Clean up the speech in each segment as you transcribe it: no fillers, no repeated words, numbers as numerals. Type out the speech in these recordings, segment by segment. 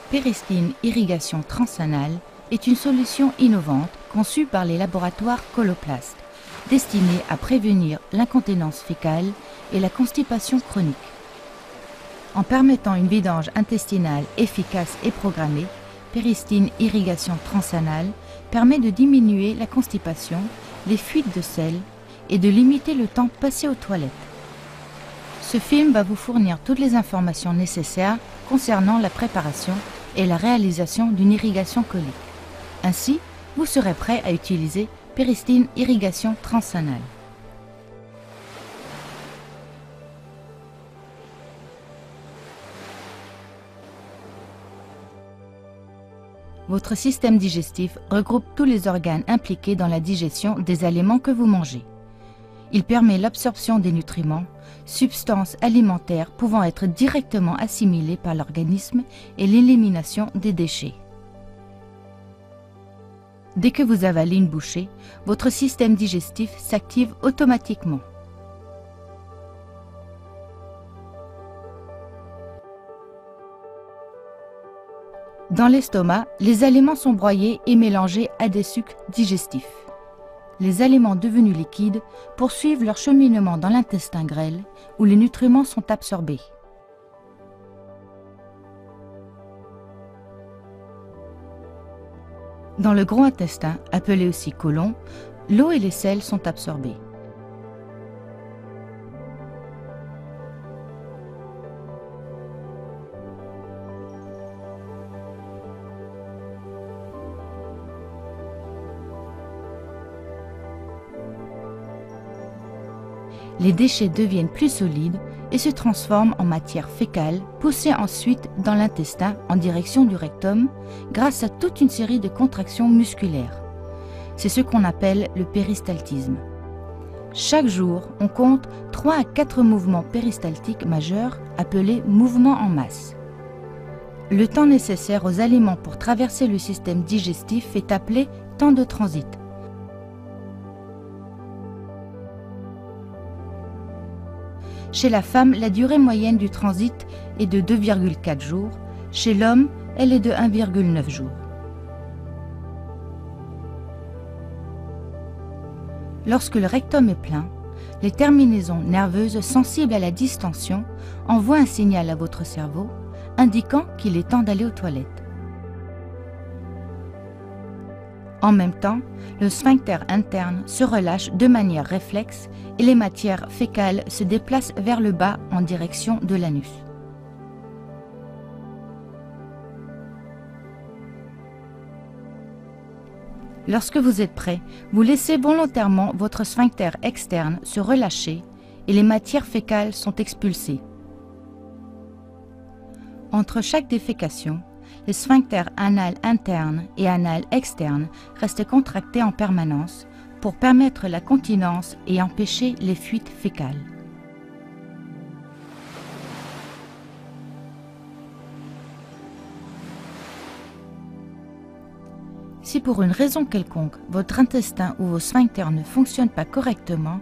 Péristine Irrigation Transanale est une solution innovante conçue par les laboratoires Coloplast, destinée à prévenir l'incontinence fécale et la constipation chronique. En permettant une vidange intestinale efficace et programmée, Péristine Irrigation Transanale permet de diminuer la constipation, les fuites de sel et de limiter le temps passé aux toilettes. Ce film va vous fournir toutes les informations nécessaires concernant la préparation et la réalisation d'une irrigation colique. Ainsi, vous serez prêt à utiliser Péristine Irrigation Transanale. Votre système digestif regroupe tous les organes impliqués dans la digestion des aliments que vous mangez. Il permet l'absorption des nutriments, substances alimentaires pouvant être directement assimilées par l'organisme et l'élimination des déchets. Dès que vous avalez une bouchée, votre système digestif s'active automatiquement. Dans l'estomac, les aliments sont broyés et mélangés à des sucs digestifs. Les aliments devenus liquides poursuivent leur cheminement dans l'intestin grêle, où les nutriments sont absorbés. Dans le gros intestin, appelé aussi côlon, l'eau et les sels sont absorbés. Les déchets deviennent plus solides et se transforment en matière fécale, poussée ensuite dans l'intestin en direction du rectum grâce à toute une série de contractions musculaires. C'est ce qu'on appelle le péristaltisme. Chaque jour, on compte 3 à 4 mouvements péristaltiques majeurs appelés mouvements en masse. Le temps nécessaire aux aliments pour traverser le système digestif est appelé temps de transit. Chez la femme, la durée moyenne du transit est de 2,4 jours. Chez l'homme, elle est de 1,9 jours. Lorsque le rectum est plein, les terminaisons nerveuses sensibles à la distension envoient un signal à votre cerveau indiquant qu'il est temps d'aller aux toilettes. En même temps, le sphincter interne se relâche de manière réflexe et les matières fécales se déplacent vers le bas en direction de l'anus. Lorsque vous êtes prêt, vous laissez volontairement votre sphincter externe se relâcher et les matières fécales sont expulsées. Entre chaque défécation, les sphincters anal interne et anal externe restent contractés en permanence pour permettre la continence et empêcher les fuites fécales. Si pour une raison quelconque, votre intestin ou vos sphincters ne fonctionnent pas correctement,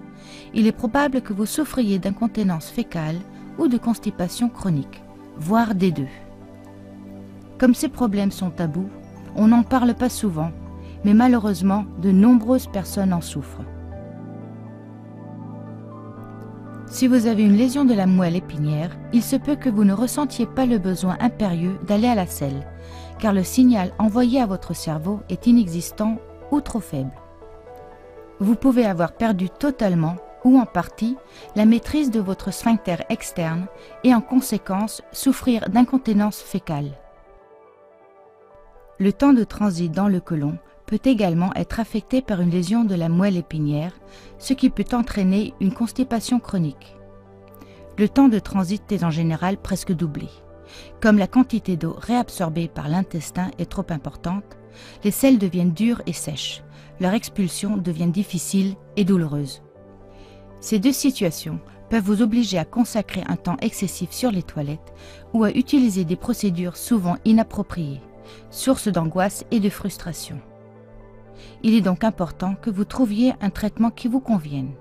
il est probable que vous souffriez d'incontinence fécale ou de constipation chronique, voire des deux. Comme ces problèmes sont tabous, on n'en parle pas souvent, mais malheureusement, de nombreuses personnes en souffrent. Si vous avez une lésion de la moelle épinière, il se peut que vous ne ressentiez pas le besoin impérieux d'aller à la selle, car le signal envoyé à votre cerveau est inexistant ou trop faible. Vous pouvez avoir perdu totalement ou en partie la maîtrise de votre sphincter externe et en conséquence souffrir d'incontinence fécale. Le temps de transit dans le côlon peut également être affecté par une lésion de la moelle épinière, ce qui peut entraîner une constipation chronique. Le temps de transit est en général presque doublé. Comme la quantité d'eau réabsorbée par l'intestin est trop importante, les selles deviennent dures et sèches. Leur expulsion devient difficile et douloureuse. Ces deux situations peuvent vous obliger à consacrer un temps excessif sur les toilettes ou à utiliser des procédures souvent inappropriées, source d'angoisse et de frustration. Il est donc important que vous trouviez un traitement qui vous convienne.